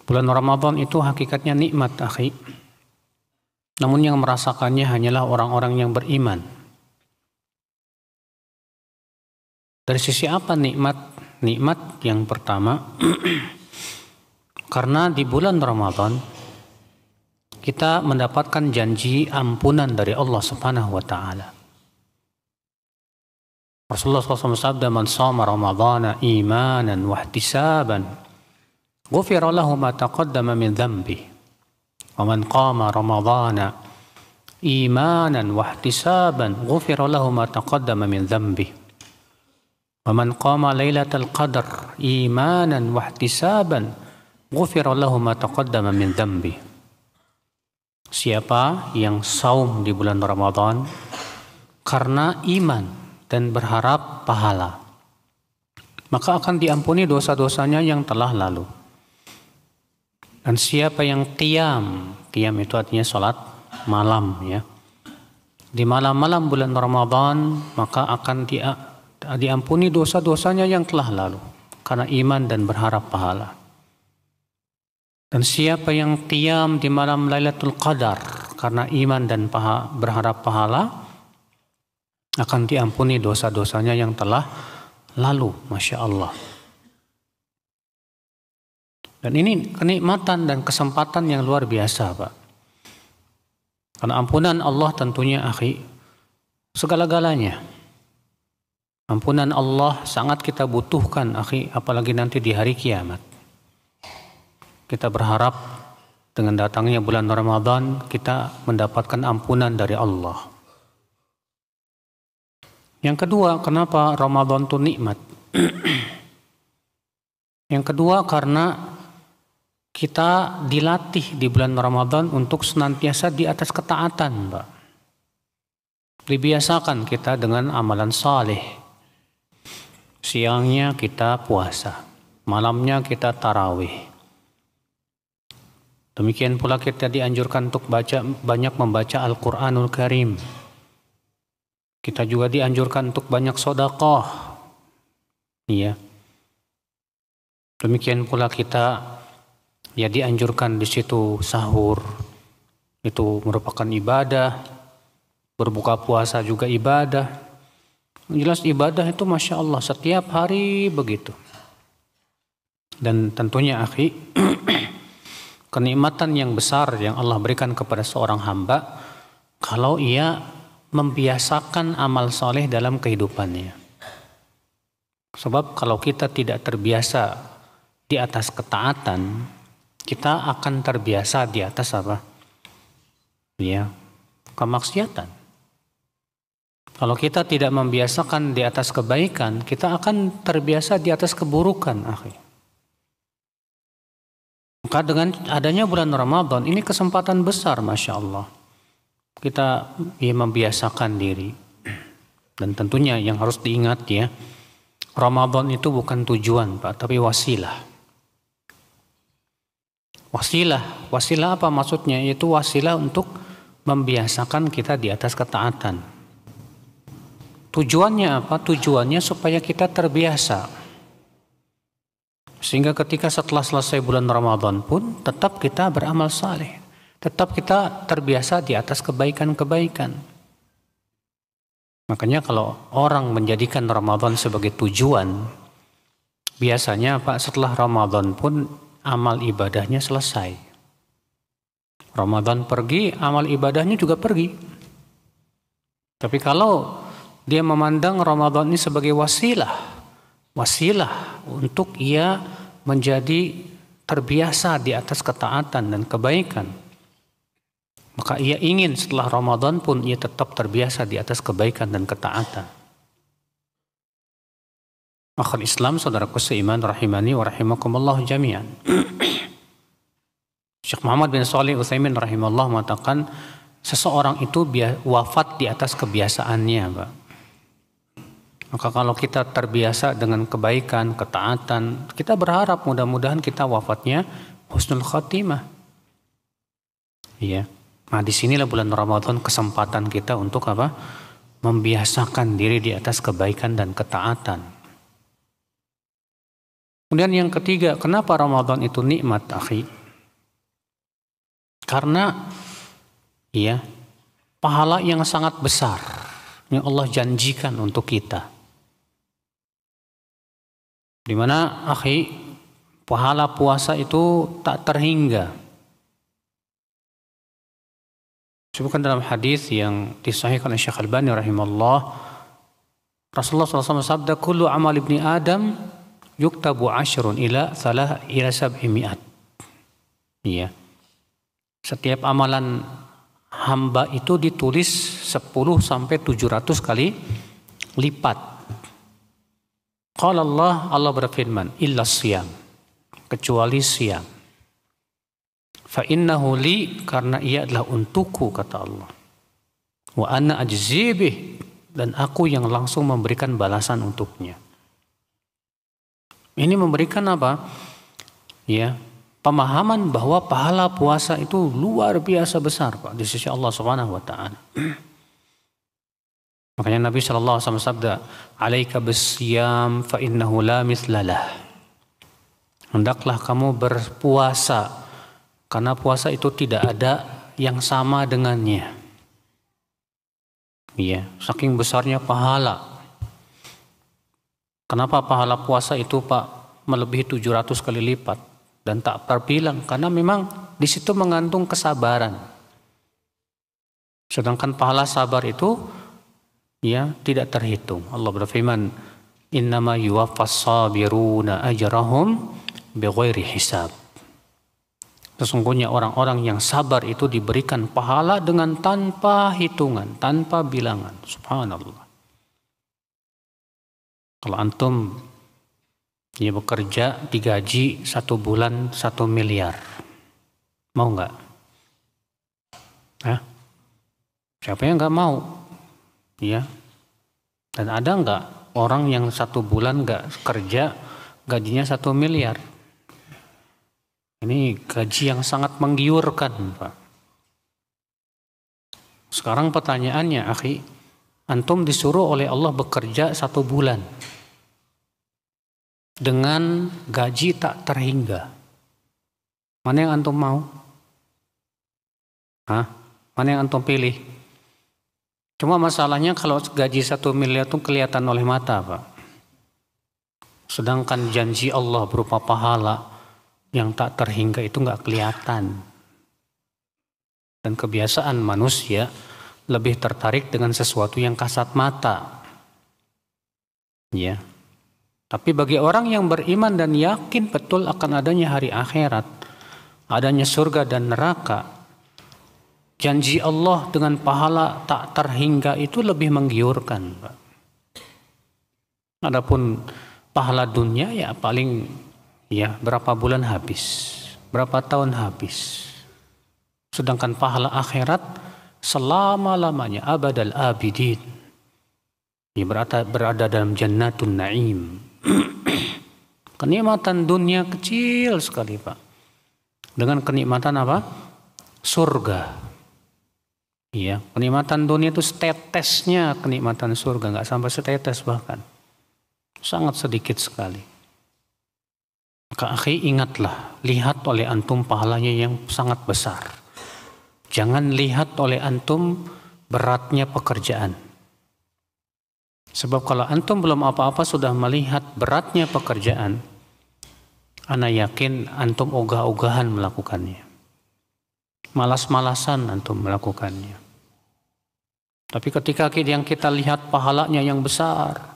Bulan Ramadan itu hakikatnya nikmat, akhi. Namun yang merasakannya hanyalah orang-orang yang beriman. Dari sisi apa nikmat? Nikmat yang pertama, karena di bulan Ramadan kita mendapatkan janji ampunan dari Allah Subhanahu wa taala. Rasulullah SAW sabda, "Man shama Ramadhana imanan wa ihtisaban, ghufira lahu ma taqaddama min dhanbihi. Wa man qama Ramadhana imanan wa ihtisaban, ghufira lahu ma taqaddama min dhanbihi. Wa man qama lailatal qadar imanan wa ihtisaban, ghufira lahu ma taqaddama min dhanbihi." Siapa yang saum di bulan Ramadan karena iman dan berharap pahala, maka akan diampuni dosa-dosanya yang telah lalu. Dan siapa yang qiyam itu artinya sholat malam, ya, di malam-malam bulan Ramadan, maka akan diampuni dosa-dosanya yang telah lalu karena iman dan berharap pahala. Dan siapa yang qiyam di malam Lailatul Qadar karena iman dan berharap pahala, akan diampuni dosa-dosanya yang telah lalu. Masya Allah. Dan ini kenikmatan dan kesempatan yang luar biasa, Pak. Karena ampunan Allah tentunya, akhi, segala-galanya. Ampunan Allah sangat kita butuhkan, akhi, apalagi nanti di hari kiamat. Kita berharap dengan datangnya bulan Ramadan kita mendapatkan ampunan dari Allah. Yang kedua, kenapa Ramadan itu nikmat? Yang kedua, karena kita dilatih di bulan Ramadan untuk senantiasa di atas ketaatan, Pak. Dibiasakan kita dengan amalan saleh. Siangnya kita puasa, malamnya kita tarawih. Demikian pula kita dianjurkan untuk banyak membaca Al-Quranul Karim. Kita juga dianjurkan untuk banyak sedekah. Iya. Demikian pula kita dianjurkan di situ sahur. Itu merupakan ibadah. Berbuka puasa juga ibadah. Jelas ibadah itu Masya Allah setiap hari begitu. Dan tentunya, akhi, kenikmatan yang besar yang Allah berikan kepada seorang hamba kalau ia membiasakan amal soleh dalam kehidupannya. Sebab kalau kita tidak terbiasa di atas ketaatan, kita akan terbiasa di atas apa? Ya, kemaksiatan. Kalau kita tidak membiasakan di atas kebaikan, kita akan terbiasa di atas keburukan, akhi. Maka dengan adanya bulan Ramadan, ini kesempatan besar, Masya Allah. Kita membiasakan diri. Dan tentunya yang harus diingat, ya, Ramadan itu bukan tujuan, Pak, tapi wasilah. Wasilah apa maksudnya? Yaitu wasilah untuk membiasakan kita di atas ketaatan. Tujuannya apa? Tujuannya supaya kita terbiasa. Sehingga ketika setelah selesai bulan Ramadan pun tetap kita beramal saleh. Tetap kita terbiasa di atas kebaikan-kebaikan. Makanya kalau orang menjadikan Ramadan sebagai tujuan, biasanya Pak, setelah Ramadan pun amal ibadahnya selesai. Ramadan pergi, amal ibadahnya juga pergi. Tapi kalau dia memandang Ramadan ini sebagai wasilah untuk ia menjadi terbiasa di atas ketaatan dan kebaikan, maka ia ingin setelah Ramadan pun ia tetap terbiasa di atas kebaikan dan ketaatan. Akhul Islam, saudaraku seiman, rahimani wa rahimakumullah jami'an. Syekh Muhammad bin Shalih Utsaimin rahimahullah mengatakan, seseorang itu wafat di atas kebiasaannya, Pak. Maka kalau kita terbiasa dengan kebaikan, ketaatan, kita berharap mudah-mudahan kita wafatnya husnul khatimah. Iya. Nah, disinilah bulan Ramadan kesempatan kita untuk apa? Membiasakan diri di atas kebaikan dan ketaatan. Kemudian yang ketiga, kenapa Ramadan itu nikmat, akhi? Karena ya, pahala yang sangat besar yang Allah janjikan untuk kita. Di mana, akhi, pahala puasa itu tak terhingga. Disebutkan dalam hadis yang disahihkan oleh Syekh Albani rahimahullah, Rasulullah SAW sabda, kullu amal ibni Adam yuktabu ashrun ila 700. Iya. Setiap amalan hamba itu ditulis 10 sampai 700 kali lipat. Qala Allah berfirman, illa siyam, kecuali siam. Fa innahu li, karena ia adalah untukku, kata Allah. Wa ana ajzi bih, dan aku yang langsung memberikan balasan untuknya. Ini memberikan apa? Ya, pemahaman bahwa pahala puasa itu luar biasa besar, Pak, di sisi Allah Subhanahu wa taala. Makanya Nabi sallallahu alaihi wasallam sabda, "Alaika bisyam fa innahu la mithlalah." Hendaklah kamu berpuasa, karena puasa itu tidak ada yang sama dengannya. Iya, saking besarnya pahala. Kenapa pahala puasa itu, Pak, melebihi 700 kali lipat dan tak terbilang? Karena memang di situ mengandung kesabaran. Sedangkan pahala sabar itu ya tidak terhitung. Allah berfirman, "Innama yuwaffas sabiruna ajrahum bighairi hisab." Sesungguhnya orang-orang yang sabar itu diberikan pahala dengan tanpa hitungan, tanpa bilangan. Subhanallah. Kalau antum ya bekerja digaji 1 bulan 1 miliar, mau nggak? Hah? Siapa yang nggak mau? Ya. Dan ada nggak orang yang 1 bulan nggak kerja gajinya 1 miliar? Ini gaji yang sangat menggiurkan, Pak. Sekarang pertanyaannya, akhi, antum disuruh oleh Allah bekerja 1 bulan dengan gaji tak terhingga. Mana yang antum mau? Hah? Mana yang antum pilih? Cuma masalahnya kalau gaji 1 miliar itu kelihatan oleh mata, Pak. Sedangkan janji Allah berupa pahala yang tak terhingga itu nggak kelihatan. Dan kebiasaan manusia lebih tertarik dengan sesuatu yang kasat mata. Ya. Tapi bagi orang yang beriman dan yakin betul akan adanya hari akhirat, adanya surga dan neraka, janji Allah dengan pahala tak terhingga itu lebih menggiurkan, Pak. Adapun pahala dunia ya paling ya berapa bulan habis, berapa tahun habis. Sedangkan pahala akhirat selama-lamanya, abadal abidin. Ya berada dalam jannatun na'im. Kenikmatan dunia kecil sekali, Pak. Dengan kenikmatan apa? Surga. Iya, kenikmatan dunia itu setetesnya kenikmatan surga, nggak sampai setetes bahkan. Sangat sedikit sekali. Maka akhi, ingatlah, lihat oleh antum pahalanya yang sangat besar. Jangan lihat oleh antum beratnya pekerjaan. Sebab kalau antum belum apa-apa sudah melihat beratnya pekerjaan, ana yakin antum ogah-ogahan melakukannya. Malas-malasan antum melakukannya. Tapi ketika yang kita lihat pahalanya yang besar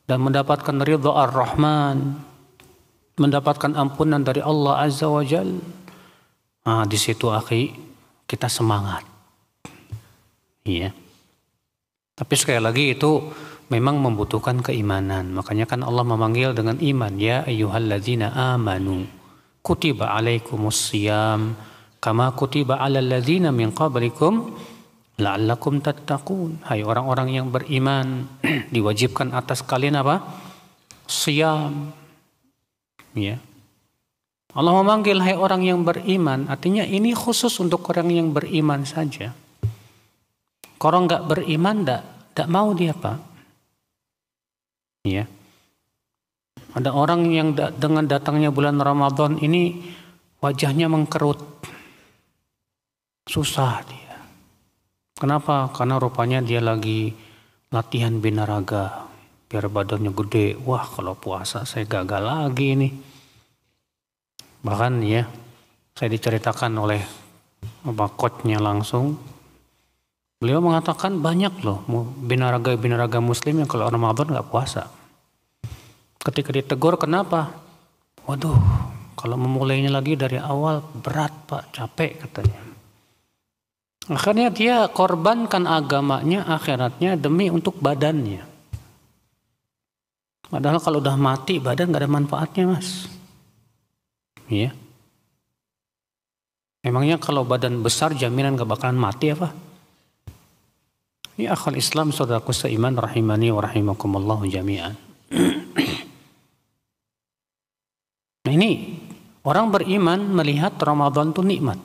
dan mendapatkan ridha Ar-Rahman, mendapatkan ampunan dari Allah Azza wa Jal, di situ akhi kita semangat. Iya. Tapi sekali lagi itu memang membutuhkan keimanan. Makanya kan Allah memanggil dengan iman, ya ayyuhalladzina amanu kutiba alaikumusiyam kama kutiba alal ladzina min qablikum la'allakum tattaqun. Hai orang-orang yang beriman, diwajibkan atas kalian apa? Siyam. Ya. Allah memanggil hai orang yang beriman, artinya ini khusus untuk orang yang beriman saja. Kalau nggak beriman, nggak mau dia, Pak. Ya. Ada orang yang dengan datangnya bulan Ramadan ini wajahnya mengkerut. Susah dia. Kenapa? Karena rupanya dia lagi latihan binaraga. Biar badannya gede. Wah, kalau puasa saya gagal lagi ini. Bahkan ya, saya diceritakan oleh coachnya langsung. Beliau mengatakan banyak loh binaraga muslim yang kalau Ramadan nggak puasa. Ketika ditegur, kenapa? Waduh, kalau memulainya lagi dari awal berat Pak, capek katanya. Akhirnya dia korbankan agamanya, akhiratnya demi untuk badannya. Padahal kalau udah mati badan nggak ada manfaatnya mas. Iya. Emangnya kalau badan besar jaminan nggak bakalan mati apa? Ini akhal Islam saudaraku seiman rahimani wa rahimakumullah jami'an. Nah ini orang beriman melihat Ramadan itu nikmat.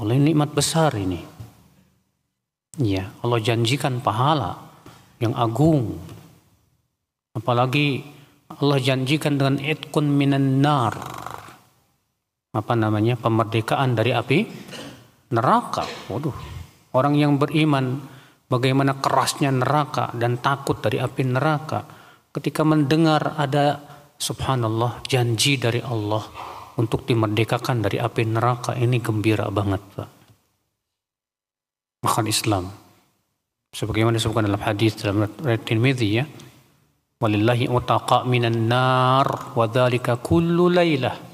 Oleh nikmat besar ini. Ya, Allah janjikan pahala yang agung. Apalagi Allah janjikan dengan itqun minan nar. Pemerdekaan dari api neraka. Waduh. Orang yang beriman bagaimana kerasnya neraka dan takut dari api neraka. Ketika mendengar ada subhanallah janji dari Allah untuk dimerdekakan dari api neraka, ini gembira banget Pak. Maka Islam sebagaimana disebutkan dalam hadis dalam riwayat Tirmidzi ya, walillahi utaqa minan nar wa dzalika kullu lailah.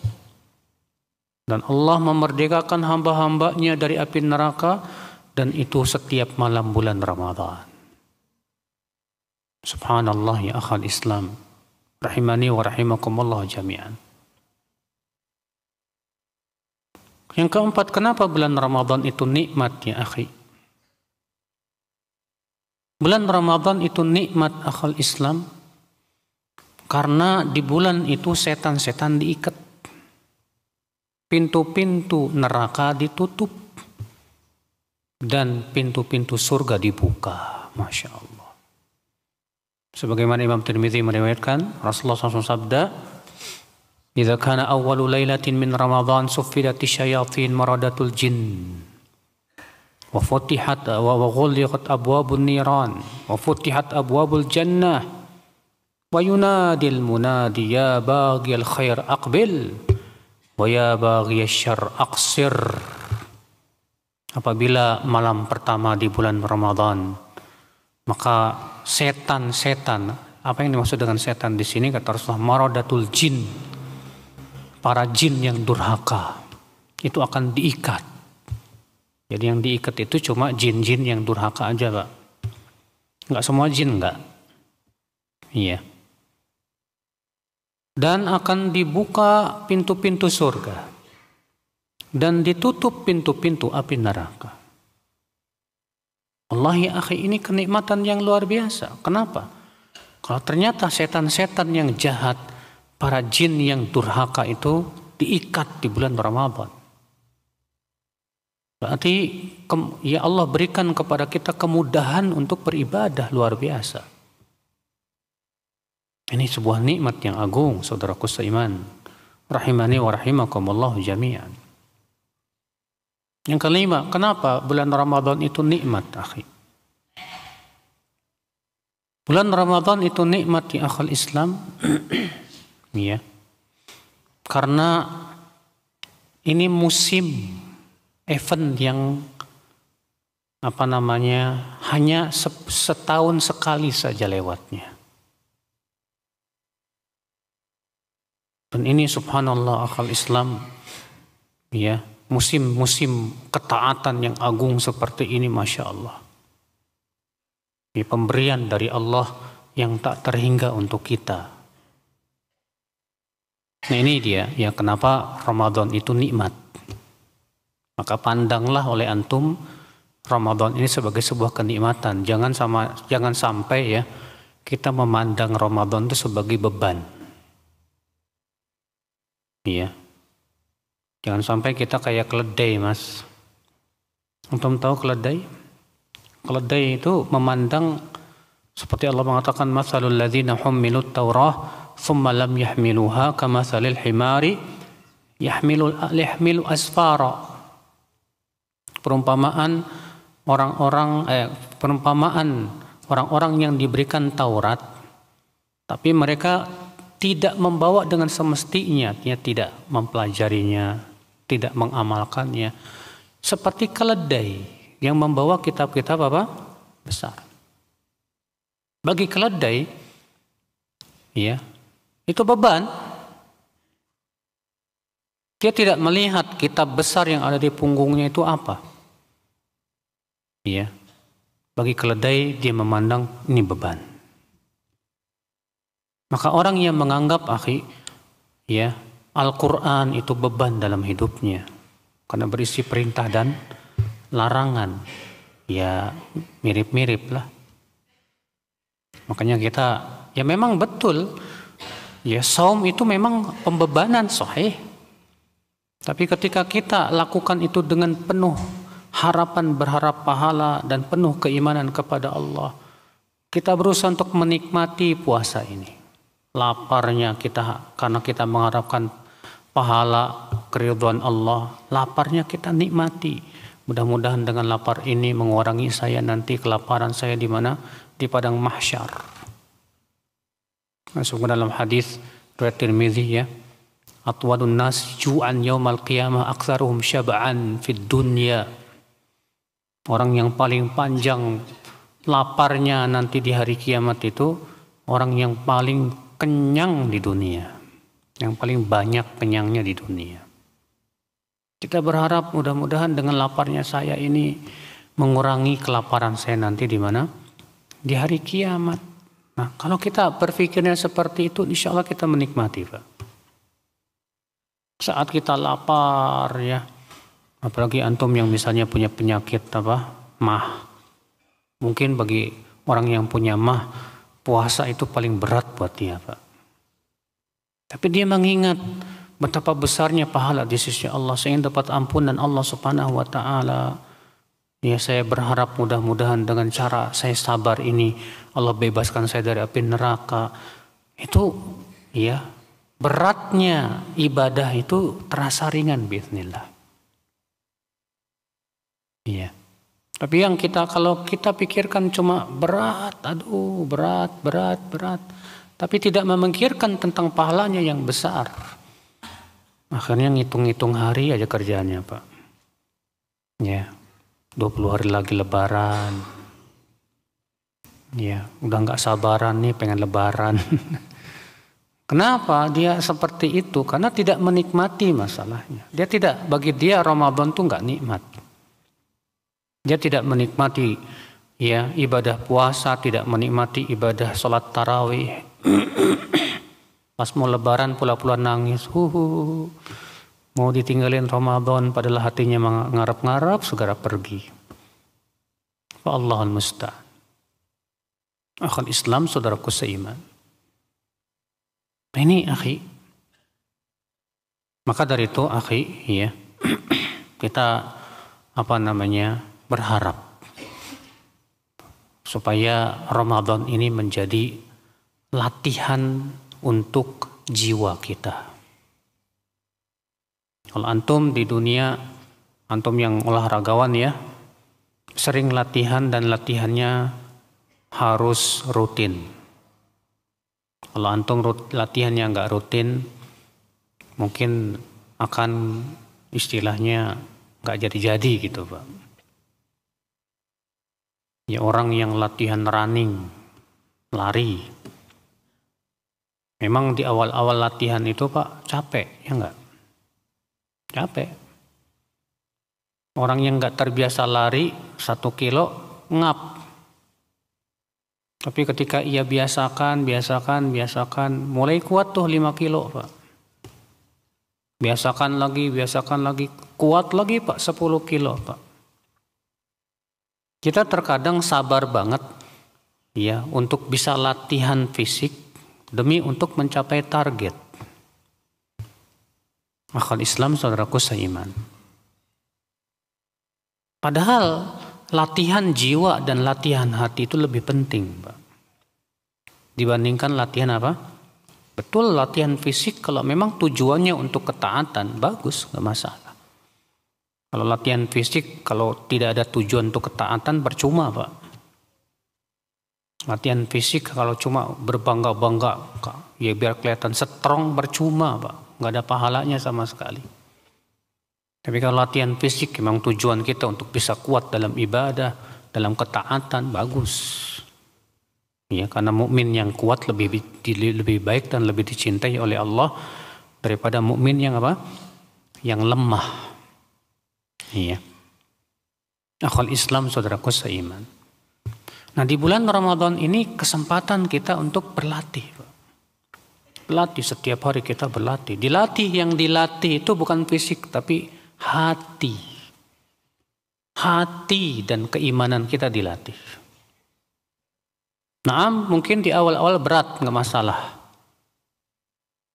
Dan Allah memerdekakan hamba-hambanya dari api neraka, dan itu setiap malam bulan Ramadan. Subhanallah ya akhal Islam rahimani wa rahimakumullah jami'an. Yang keempat, kenapa bulan Ramadan itu nikmat ya akhi? Bulan Ramadan itu nikmat akhal Islam karena di bulan itu setan-setan diikat. Pintu-pintu neraka ditutup dan pintu-pintu surga dibuka. Masya Allah. Sebagaimana Imam Tirmidzi meriwayatkan, Rasulullah SAW sabda, "Idza kana awwalu lailatin min Ramadan suffidatis syayatin maradatul jin wa futihat wa ghulqat abwabun niran wa futihat abwabul jannah wa yunadil munadi ya baghiyal khair aqbil wa ya baghiyasy syarr aqsir." Apabila malam pertama di bulan Ramadan, maka setan-setan, apa yang dimaksud dengan setan di sini kata Rasulullah, maradatul jin, para jin yang durhaka, itu akan diikat. Jadi yang diikat itu cuma jin-jin yang durhaka aja Pak. Enggak semua jin enggak. Iya. Dan akan dibuka pintu-pintu surga. Dan ditutup pintu-pintu api neraka. Allah ya akhi, ini kenikmatan yang luar biasa. Kenapa? Kalau ternyata setan-setan yang jahat, para jin yang durhaka itu diikat di bulan Ramadan. Berarti ya Allah berikan kepada kita kemudahan untuk beribadah luar biasa. Ini sebuah nikmat yang agung, saudaraku seiman. Rahimani wa rahimakumullah jami'an. Yang kelima, kenapa bulan Ramadan itu nikmat, akhi? Bulan Ramadan itu nikmat di akhal Islam, ya, karena ini musim event yang hanya setahun sekali saja lewatnya. Dan ini subhanallah akhal Islam, ya. Musim-musim ketaatan yang agung seperti ini, Masya Allah. Ini pemberian dari Allah yang tak terhingga untuk kita. Nah ini dia, ya kenapa Ramadan itu nikmat. Maka pandanglah oleh antum Ramadan ini sebagai sebuah kenikmatan. Jangan sampai ya kita memandang Ramadan itu sebagai beban. Iya. Jangan sampai kita kayak keledai, mas. Antum tahu keledai? Keledai itu memandang seperti Allah mengatakan, "Matsalul ladzina hummilut Taurah thumma lam yahmiluha kamathalil himari yahmilu asfara. Perumpamaan orang-orang yang diberikan Taurat tapi mereka tidak membawa dengan semestinya, artinya tidak mempelajarinya, tidak mengamalkannya, seperti keledai yang membawa kitab-kitab apa? Besar. Bagi keledai, ya, itu beban. Dia tidak melihat kitab besar yang ada di punggungnya itu apa. Ya, bagi keledai dia memandang ini beban. Maka orang yang menganggap ya, Al-Quran itu beban dalam hidupnya karena berisi perintah dan larangan, ya mirip-mirip lah. Makanya kita, ya memang betul, ya saum itu memang pembebanan sahih. Tapi ketika kita lakukan itu dengan penuh harapan, berharap pahala dan penuh keimanan kepada Allah, kita berusaha untuk menikmati puasa ini. Laparnya kita karena kita mengharapkan pahala, keridhaan Allah, laparnya kita nikmati. Mudah-mudahan dengan lapar ini mengurangi saya nanti kelaparan saya di mana? Di padang mahsyar. Masuk dalam hadis riwayat Tirmidzi, ya. Atwadun nas ju'an yaumal qiyamah aktsaruhum syab'an fid dunya. Orang yang paling panjang laparnya nanti di hari kiamat itu orang yang paling kenyang di dunia, yang paling banyak kenyangnya di dunia. Kita berharap mudah-mudahan dengan laparnya saya ini mengurangi kelaparan saya nanti di mana? Di hari kiamat. Nah, kalau kita berpikirnya seperti itu, insya Allah kita menikmati, Pak. Saat kita lapar, ya, apalagi antum yang misalnya punya penyakit mah. Mungkin bagi orang yang punya mah, puasa itu paling berat buat dia, Pak. Tapi dia mengingat betapa besarnya pahala di sisi Allah, saya ingin dapat ampunan Allah Subhanahu wa taala. Ya, saya berharap mudah-mudahan dengan cara saya sabar ini Allah bebaskan saya dari api neraka. Itu, ya, beratnya ibadah itu terasa ringan bismillah. Iya. Tapi yang kalau kita pikirkan cuma berat, aduh berat. Tapi tidak memikirkan tentang pahalanya yang besar. Akhirnya ngitung-ngitung hari aja kerjaannya, Pak. Ya, 20 hari lagi lebaran. Ya, udah gak sabaran nih pengen lebaran. Kenapa dia seperti itu? Karena tidak menikmati masalahnya. Bagi dia Ramadan tuh gak nikmat. Dia tidak menikmati, ya, ibadah puasa, tidak menikmati ibadah sholat tarawih. Pas mau lebaran pula-pula nangis, mau ditinggalin Ramadan, padahal hatinya ngarap-ngarap segera pergi. Allahul musta'an. Akhul Islam, saudaraku seiman. Ini akhi. Maka dari itu akhi, ya, kita berharap supaya Ramadan ini menjadi latihan untuk jiwa kita. Kalau antum di dunia, antum yang olahragawan, ya, sering latihan dan latihannya harus rutin. Kalau antum latihannya nggak rutin, mungkin akan istilahnya nggak jadi-jadi gitu, Pak. Ya, orang yang latihan running, lari, memang di awal-awal latihan itu, Pak, capek, ya enggak? Capek. Orang yang enggak terbiasa lari 1 kilo, ngap. Tapi ketika ia biasakan, mulai kuat tuh 5 kilo, Pak. Biasakan lagi, kuat lagi, Pak, 10 kilo, Pak. Kita terkadang sabar banget, ya, untuk bisa latihan fisik demi untuk mencapai target. Akal Islam, saudaraku seiman. Padahal latihan jiwa dan latihan hati itu lebih penting, Pak, dibandingkan latihan Betul, latihan fisik kalau memang tujuannya untuk ketaatan, bagus, nggak masalah. Kalau latihan fisik, kalau tidak ada tujuan untuk ketaatan, percuma, Pak. Latihan fisik kalau cuma berbangga-bangga, ya biar kelihatan strong, percuma, Pak. Nggak ada pahalanya sama sekali. Tapi kalau latihan fisik memang tujuan kita untuk bisa kuat dalam ibadah, dalam ketaatan, bagus. Ya, karena mukmin yang kuat lebih baik dan lebih dicintai oleh Allah daripada mukmin yang apa? Yang lemah. Iya. Akhul Islam, saudaraku seiman. Nah, di bulan Ramadan ini kesempatan kita untuk berlatih. Berlatih, setiap hari kita berlatih. Yang dilatih itu bukan fisik tapi hati. Hati dan keimanan kita dilatih. Nah, mungkin di awal-awal berat, nggak masalah.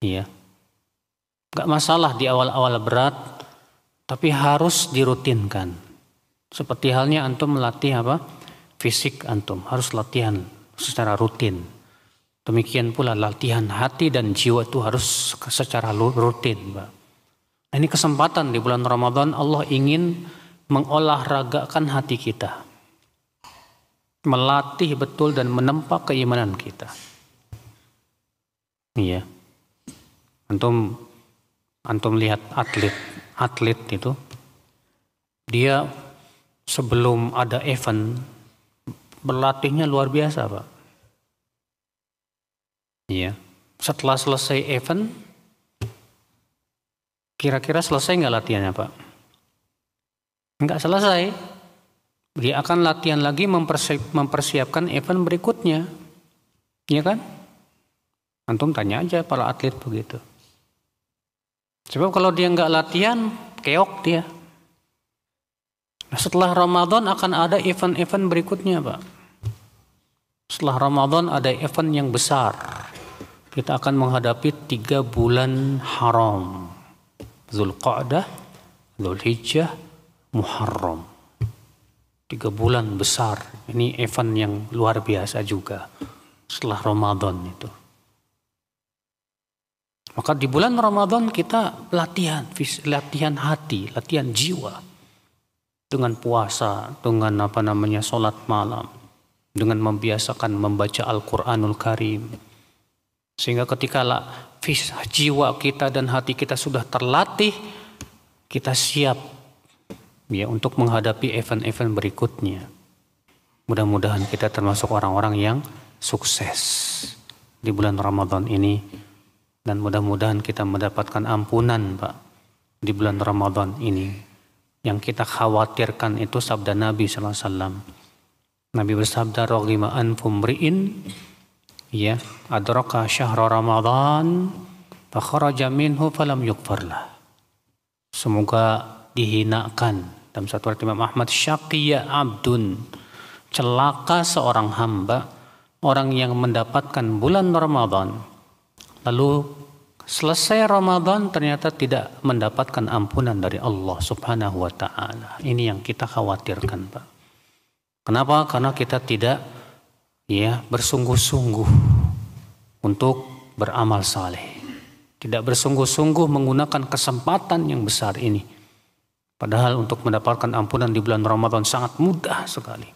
Iya, nggak masalah di awal-awal berat, tapi harus dirutinkan. Seperti halnya antum melatih apa? Fisik antum harus latihan secara rutin. Demikian pula latihan hati dan jiwa itu harus secara rutin, Pak. Nah, ini kesempatan di bulan Ramadan Allah ingin mengolahragakan hati kita. Melatih betul dan menempa keimanan kita. Iya. Antum lihat atlet itu, dia sebelum ada event berlatihnya luar biasa, Pak. Iya. Setelah selesai event, kira-kira selesai nggak latihannya, Pak? Nggak selesai. Dia akan latihan lagi mempersiapkan event berikutnya. Iya kan? Antum tanya aja para atlet begitu. Sebab kalau dia nggak latihan, keok dia. Nah, setelah Ramadan akan ada event-event berikutnya, Pak. Setelah Ramadan ada event yang besar. Kita akan menghadapi 3 bulan haram. Zulqa'dah, Dzulhijjah, Muharram. 3 bulan besar. Ini event yang luar biasa juga setelah Ramadan itu. Maka di bulan Ramadan kita latihan hati, latihan jiwa. Dengan puasa, dengan sholat malam. Dengan membiasakan membaca Al-Quranul Karim. Sehingga ketika jiwa kita dan hati kita sudah terlatih, kita siap ya untuk menghadapi event-event berikutnya. Mudah-mudahan kita termasuk orang-orang yang sukses di bulan Ramadan ini, dan mudah-mudahan kita mendapatkan ampunan, Pak, di bulan Ramadan ini. Yang kita khawatirkan itu sabda Nabi SAW. Nabi bersabda, "Raghima anfum ri'in ya adraka syahra Ramadan fa kharaja minhu falam yughfarlah." Semoga dihinakan. Dalam satu riwayat Imam Ahmad, syaqiyya abdun, celaka seorang hamba, orang yang mendapatkan bulan Ramadan lalu selesai Ramadan ternyata tidak mendapatkan ampunan dari Allah Subhanahu wa taala. Ini yang kita khawatirkan, Pak. Kenapa? Karena kita tidak bersungguh-sungguh untuk beramal saleh. Tidak bersungguh-sungguh menggunakan kesempatan yang besar ini. Padahal untuk mendapatkan ampunan di bulan Ramadan sangat mudah sekali.